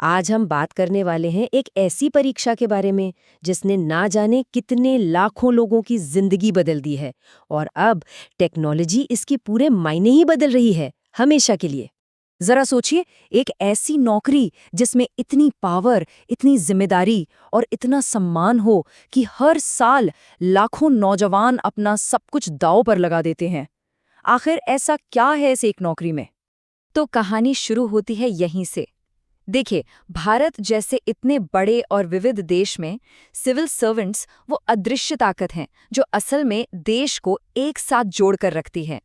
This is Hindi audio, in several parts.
आज हम बात करने वाले हैं एक ऐसी परीक्षा के बारे में जिसने ना जाने कितने लाखों लोगों की जिंदगी बदल दी है और अब टेक्नोलॉजी इसके पूरे मायने ही बदल रही है, हमेशा के लिए। जरा सोचिए, एक ऐसी नौकरी जिसमें इतनी पावर, इतनी जिम्मेदारी और इतना सम्मान हो कि हर साल लाखों नौजवान अपना सब कुछ दांव पर लगा देते हैं। आखिर ऐसा क्या है इस एक नौकरी में? तो कहानी शुरू होती है यहीं से। देखिए, भारत जैसे इतने बड़े और विविध देश में सिविल सर्वेंट्स वो अदृश्य ताकत हैं जो असल में देश को एक साथ जोड़कर रखती है।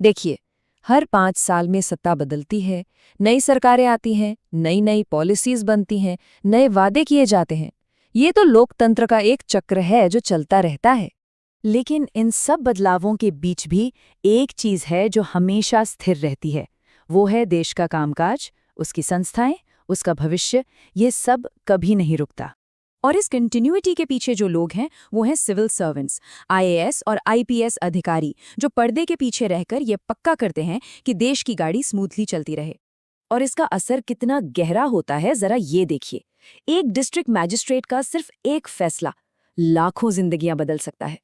देखिए, हर 5 साल में सत्ता बदलती है, नई सरकारें आती हैं, नई नई पॉलिसीज बनती हैं, नए वादे किए जाते हैं। ये तो लोकतंत्र का एक चक्र है जो चलता रहता है। लेकिन इन सब बदलावों के बीच भी एक चीज है जो हमेशा स्थिर रहती है। वो है देश का कामकाज, उसकी संस्थाएं, उसका भविष्य। ये सब कभी नहीं रुकता। और इस कंटिन्यूटी के पीछे जो लोग हैं वो हैं सिविल सर्वेंट्स, आईएएस और आईपीएस अधिकारी, जो पर्दे के पीछे रहकर ये पक्का करते हैं कि देश की गाड़ी स्मूथली चलती रहे। और इसका असर कितना गहरा होता है जरा ये देखिए। एक डिस्ट्रिक्ट मैजिस्ट्रेट का सिर्फ एक फैसला लाखों जिंदगियां बदल सकता है।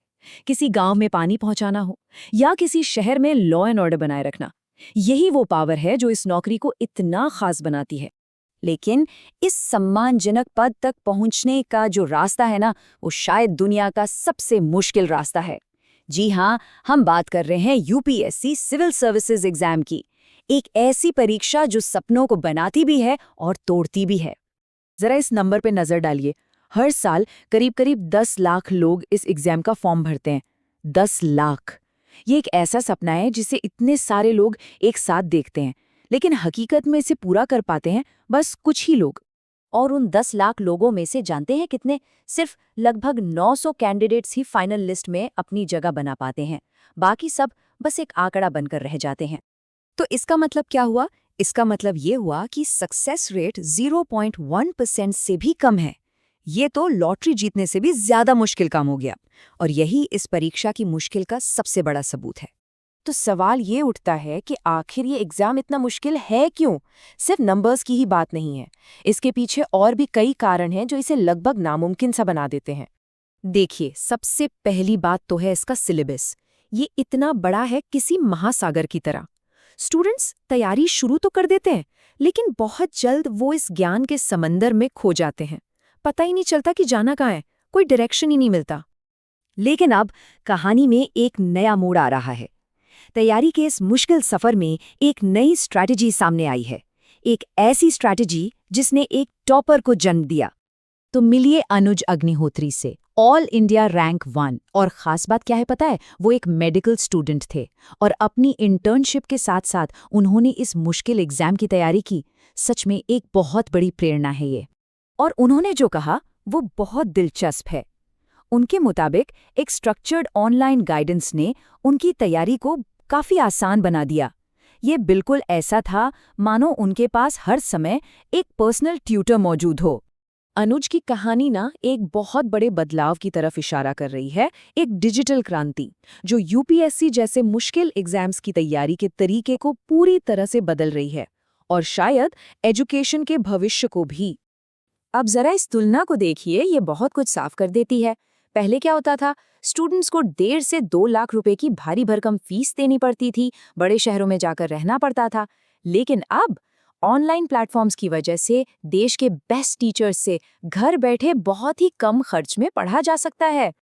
किसी गांव में पानी पहुंचाना हो या किसी शहर में लॉ एंड ऑर्डर बनाए रखना, यही वो पावर है जो इस नौकरी को इतना खास बनाती है। लेकिन इस सम्मानजनक पद तक पहुंचने का जो रास्ता है ना, वो शायद दुनिया का सबसे मुश्किल रास्ता है। जी हाँ, हम बात कर रहे हैं यूपीएससी सिविल सर्विसेज एग्जाम की। एक ऐसी परीक्षा जो सपनों को बनाती भी है और तोड़ती भी है। जरा इस नंबर पे नजर डालिए। हर साल करीब करीब 10 लाख लोग इस एग्जाम का फॉर्म भरते हैं। 10 लाख! ये एक ऐसा सपना है जिसे इतने सारे लोग एक साथ देखते हैं, लेकिन हकीकत में इसे पूरा कर पाते हैं बस कुछ ही लोग। और उन 10 लाख लोगों में से जानते हैं कितने? सिर्फ लगभग 900 कैंडिडेट्स ही फाइनल लिस्ट में अपनी जगह बना पाते हैं। बाकी सब बस एक आंकड़ा बनकर रह जाते हैं। तो इसका मतलब क्या हुआ? इसका मतलब ये हुआ कि सक्सेस रेट 0.1% से भी कम है। ये तो लॉटरी जीतने से भी ज्यादा मुश्किल काम हो गया। और यही इस परीक्षा की मुश्किल का सबसे बड़ा सबूत है। तो सवाल ये उठता है कि आखिर ये एग्जाम इतना मुश्किल है क्यों? सिर्फ नंबर्स की ही बात नहीं है। इसके पीछे और भी कई कारण हैं जो इसे लगभग नामुमकिन सा बना देते हैं। देखिए, सबसे पहली बात तो है इसका सिलेबस। ये इतना बड़ा है किसी महासागर की तरह। स्टूडेंट्स तैयारी शुरू तो कर देते हैं, लेकिन बहुत जल्द वो इस ज्ञान के समंदर में खो जाते हैं। पता ही नहीं चलता कि जाना कहाँ है, कोई डायरेक्शन ही नहीं मिलता। लेकिन अब कहानी में एक नया मोड़ आ रहा है। तैयारी के इस मुश्किल सफर में एक नई स्ट्रैटेजी सामने आई है। एक ऐसी स्ट्रैटेजी जिसने एक टॉपर को जन्म दिया। तो मिलिए अनुज अग्निहोत्री से, ऑल इंडिया रैंक 1। और खास बात क्या है पता है? वो एक मेडिकल स्टूडेंट थे और अपनी इंटर्नशिप के साथ साथ उन्होंने इस मुश्किल एग्जाम की तैयारी की। सच में एक बहुत बड़ी प्रेरणा है ये। और उन्होंने जो कहा वो बहुत दिलचस्प है। उनके मुताबिक एक स्ट्रक्चर्ड ऑनलाइन गाइडेंस ने उनकी तैयारी को काफी आसान बना दिया। ये बिल्कुल ऐसा था मानो उनके पास हर समय एक पर्सनल ट्यूटर मौजूद हो। अनुज की कहानी ना एक बहुत बड़े बदलाव की तरफ इशारा कर रही है, एक डिजिटल क्रांति जो यूपीएससी जैसे मुश्किल एग्जाम्स की तैयारी के तरीके को पूरी तरह से बदल रही है, और शायद एजुकेशन के भविष्य को भी। अब जरा इस तुलना को देखिए, ये बहुत कुछ साफ कर देती है। पहले क्या होता था? स्टूडेंट्स को 1.5 से 2 लाख रुपए की भारी भरकम फीस देनी पड़ती थी, बड़े शहरों में जाकर रहना पड़ता था। लेकिन अब ऑनलाइन प्लेटफॉर्म्स की वजह से देश के बेस्ट टीचर्स से घर बैठे बहुत ही कम खर्च में पढ़ा जा सकता है।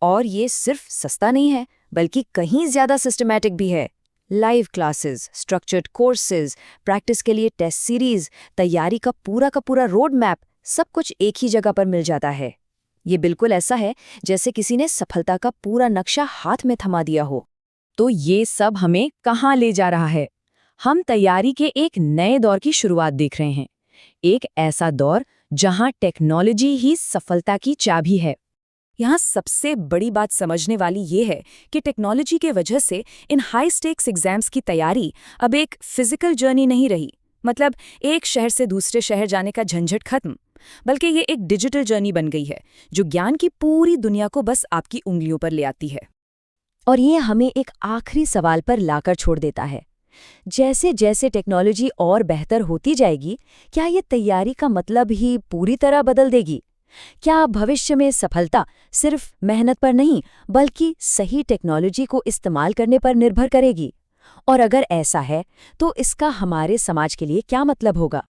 और ये सिर्फ सस्ता नहीं है, बल्कि कहीं ज्यादा सिस्टमैटिक भी है। Live classes, structured courses, practice के लिए टेस्ट सीरीज, तैयारी का पूरा रोड मैप, सब कुछ एक ही जगह पर मिल जाता है। ये बिल्कुल ऐसा है जैसे किसी ने सफलता का पूरा नक्शा हाथ में थमा दिया हो। तो ये सब हमें कहाँ ले जा रहा है? हम तैयारी के एक नए दौर की शुरुआत देख रहे हैं। एक ऐसा दौर जहां टेक्नोलॉजी ही सफलता की चाबी है। यहाँ सबसे बड़ी बात समझने वाली ये है कि टेक्नोलॉजी के वजह से इन हाई स्टेक्स एग्जाम्स की तैयारी अब एक फिजिकल जर्नी नहीं रही। मतलब एक शहर से दूसरे शहर जाने का झंझट खत्म, बल्कि ये एक डिजिटल जर्नी बन गई है जो ज्ञान की पूरी दुनिया को बस आपकी उंगलियों पर ले आती है। और ये हमें एक आखिरी सवाल पर लाकर छोड़ देता है जैसे जैसे टेक्नोलॉजी और बेहतर होती जाएगी, क्या ये तैयारी का मतलब ही पूरी तरह बदल देगी? क्या भविष्य में सफलता सिर्फ मेहनत पर नहीं, बल्कि सही टेक्नोलॉजी को इस्तेमाल करने पर निर्भर करेगी? और अगर ऐसा है, तो इसका हमारे समाज के लिए क्या मतलब होगा?